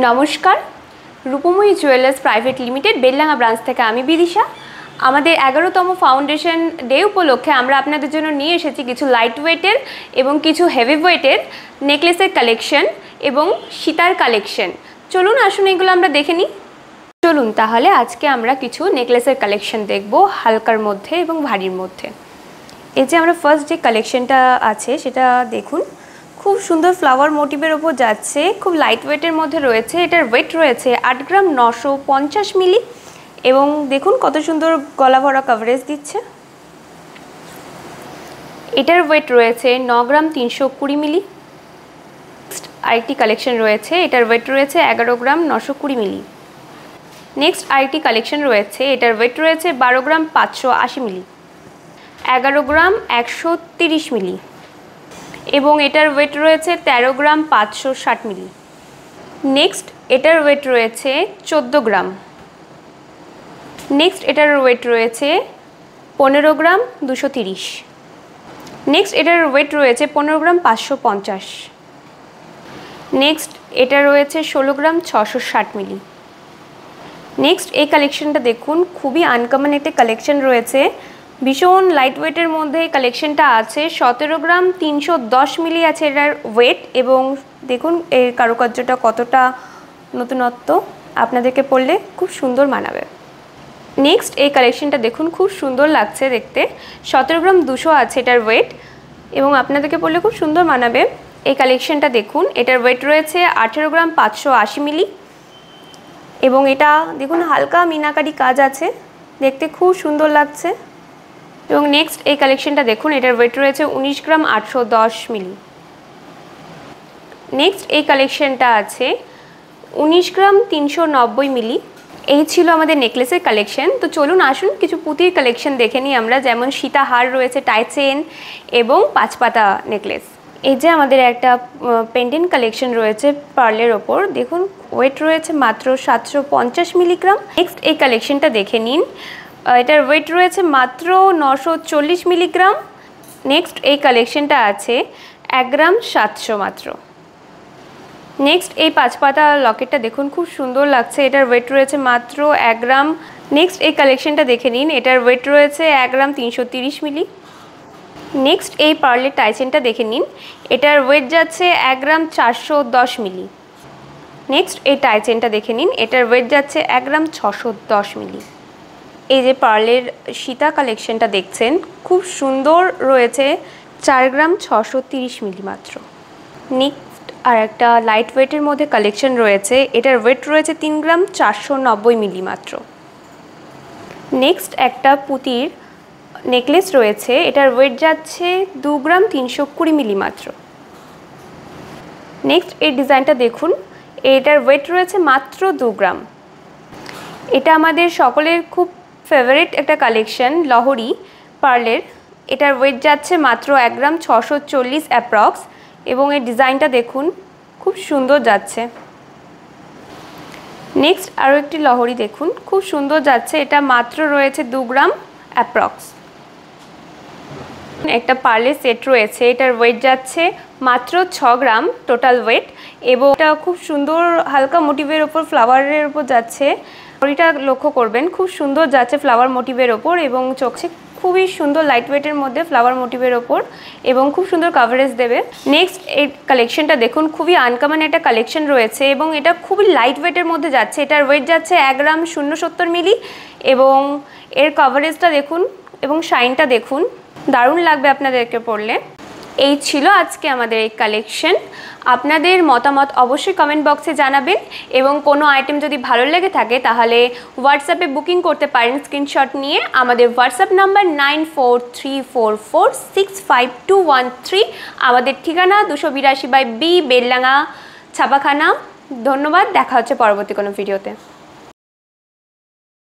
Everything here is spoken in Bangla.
নমস্কার, Rupmoyee jewellers private limited Beldanga branch থেকে আমি বিদিশা। আমাদের 11তম ফাউন্ডেশন ডে উপলক্ষে আমরা আপনাদের জন্য নিয়ে এসেছি কিছু লাইট ওয়েটের এবং কিছু হেভি ওয়েটের নেকলেসের কালেকশন এবং সীতার কালেকশন। চলুন আসুন এগুলো আমরা দেখে নিই। চলুন তাহলে আজকে আমরা কিছু নেকলেসের কালেকশন দেখব, হালকার মধ্যে এবং ভারীর মধ্যে। এই যে আমরা ফার্স্ট যে কালেকশনটা আছে সেটা দেখুন, খুব সুন্দর ফ্লাওয়ার মোটিভের ওপর যাচ্ছে, খুব লাইট ওয়েটের মধ্যে রয়েছে। এটার ওয়েট রয়েছে 8 গ্রাম 950 মিলি এবং দেখুন কত সুন্দর গলা ভরা কভারেজ দিচ্ছে। এটার ওয়েট রয়েছে 9 গ্রাম 320 মিলি। আরেকটি কালেকশন রয়েছে, এটার ওয়েট রয়েছে 11 গ্রাম 920 মিলি। নেক্সট আরেকটি কালেকশন রয়েছে, এটার ওয়েট রয়েছে 12 গ্রাম 580 মিলি, 11 গ্রাম 130 মিলি এবং এটার ওয়েট রয়েছে 13 গ্রাম 560 মিলি। নেক্সট এটার ওয়েট রয়েছে 14 গ্রাম। নেক্সট এটার ওয়েট রয়েছে 15 গ্রাম 230। নেক্সট এটার ওয়েট রয়েছে 15 গ্রাম 550। নেক্সট এটা রয়েছে 16 গ্রাম 660 মিলি। নেক্সট এই কালেকশনটা দেখুন, খুবই আনকমন একটা কালেকশন রয়েছে, ভীষণ লাইট ওয়েটের মধ্যে এই কালেকশনটা আছে। 17 গ্রাম 310 মিলি আছে এটার ওয়েট এবং দেখুন এর কারুকার্যটা কতটা নতুনত্ব, আপনাদেরকে পরলে খুব সুন্দর মানাবে। নেক্সট এই কালেকশনটা দেখুন, খুব সুন্দর লাগছে দেখতে। 17 গ্রাম 200 আছে এটার ওয়েট এবং আপনাদেরকে পরলে খুব সুন্দর মানাবে। এই কালেকশনটা দেখুন, এটার ওয়েট রয়েছে 18 গ্রাম 580 মিলি এবং এটা দেখুন হালকা মিনাকারি কাজ আছে, দেখতে খুব সুন্দর লাগছে। এবং নেক্সট এই কালেকশনটা দেখুন, এটার ওয়েট রয়েছে 19 গ্রাম 810 মিলি। নেক্সট এই কালেকশনটা আছে 19 গ্রাম 390 মিলি। এই ছিল আমাদের নেকলেসের কালেকশন। তো চলুন আসুন কিছু পুঁতির কালেকশন দেখে নিই আমরা, যেমন সীতা হার রয়েছে, টাই চেন এবং 5 পাতা নেকলেস। এই যে আমাদের একটা পেন্ডেন্ট কালেকশন রয়েছে পার্লের ওপর, দেখুন ওয়েট রয়েছে মাত্র 750 মিলিগ্রাম। নেক্সট এই কালেকশনটা দেখে নিন, এটার ওয়েট রয়েছে মাত্র 940 মিলিগ্রাম। নেক্সট এই কালেকশনটা আছে 1 গ্রাম 700 মাত্র। নেক্সট এই 5 পাতা লকেটটা দেখুন, খুব সুন্দর লাগছে, এটার ওয়েট রয়েছে মাত্র 1 গ্রাম। নেক্সট এই কালেকশনটা দেখে নিন, এটার ওয়েট রয়েছে 1 গ্রাম 330 মিলি। নেক্সট এই পার্লের টাইচেনটা দেখে নিন, এটার ওয়েট যাচ্ছে 1 গ্রাম 410 মিলি। নেক্সট এই টাইচেনটা দেখে নিন, এটার ওয়েট যাচ্ছে 1 গ্রাম 610 মিলি। এই যে পার্লের সীতা কালেকশনটা দেখছেন, খুব সুন্দর রয়েছে, 4 গ্রাম 630 মিলি মাত্র। নেক্সট আর একটা লাইট ওয়েটের মধ্যে কালেকশন রয়েছে, এটার ওয়েট রয়েছে 3 গ্রাম 490 মিলি মাত্র। নেক্সট একটা পুঁতির নেকলেস রয়েছে, এটার ওয়েট যাচ্ছে 2 গ্রাম 320 মিলি মাত্র। নেক্সট এই ডিজাইনটা দেখুন, এটার ওয়েট রয়েছে মাত্র 2 গ্রাম। এটা আমাদের সকলের খুব ফেভারিট একটা কালেকশন, লহরি পার্লের। এটার ওয়েট যাচ্ছে মাত্র 1 গ্রাম 640 অ্যাপ্রক্স এবং এর ডিজাইনটা দেখুন, খুব সুন্দর যাচ্ছে। নেক্সট আরও একটি লহরি দেখুন, খুব সুন্দর যাচ্ছে, এটা মাত্র রয়েছে 2 গ্রাম অ্যাপ্রক্স। একটা পার্লের সেট রয়েছে, এটার ওয়েট যাচ্ছে মাত্র 6 গ্রাম টোটাল ওয়েট এবং এটা খুব সুন্দর হালকা মোটিভের ওপর ফ্লাওয়ারের ওপর যাচ্ছে। এটা লক্ষ্য করবেন, খুব সুন্দর যাচ্ছে ফ্লাওয়ার মোটিভের ওপর এবং চোখে খুবই সুন্দর লাইট ওয়েটের মধ্যে ফ্লাওয়ার মোটিভের ওপর এবং খুব সুন্দর কাভারেজ দেবে। নেক্সট এই কালেকশনটা দেখুন, খুবই আনকমন একটা কালেকশন রয়েছে এবং এটা খুবই লাইট ওয়েটের মধ্যে যাচ্ছে। এটার ওয়েট যাচ্ছে 1 গ্রাম 070 মিলি এবং এর কাভারেজটা দেখুন এবং শাইনটা দেখুন, দারুণ লাগবে আপনাদেরকে পরলে। এই ছিল আজকে আমাদের এই কালেকশন। আপনাদের মতামত অবশ্যই কমেন্ট বক্সে জানাবেন এবং কোনো আইটেম যদি ভালো লেগে থাকে তাহলে হোয়াটসঅ্যাপে বুকিং করতে পারেন স্ক্রিনশট নিয়ে। আমাদের হোয়াটসঅ্যাপ নাম্বার 9434465213। আমাদের ঠিকানা 282/B বেলডাঙ্গা ছাপাখানা। ধন্যবাদ, দেখা হচ্ছে পরবর্তী কোনো ভিডিওতে।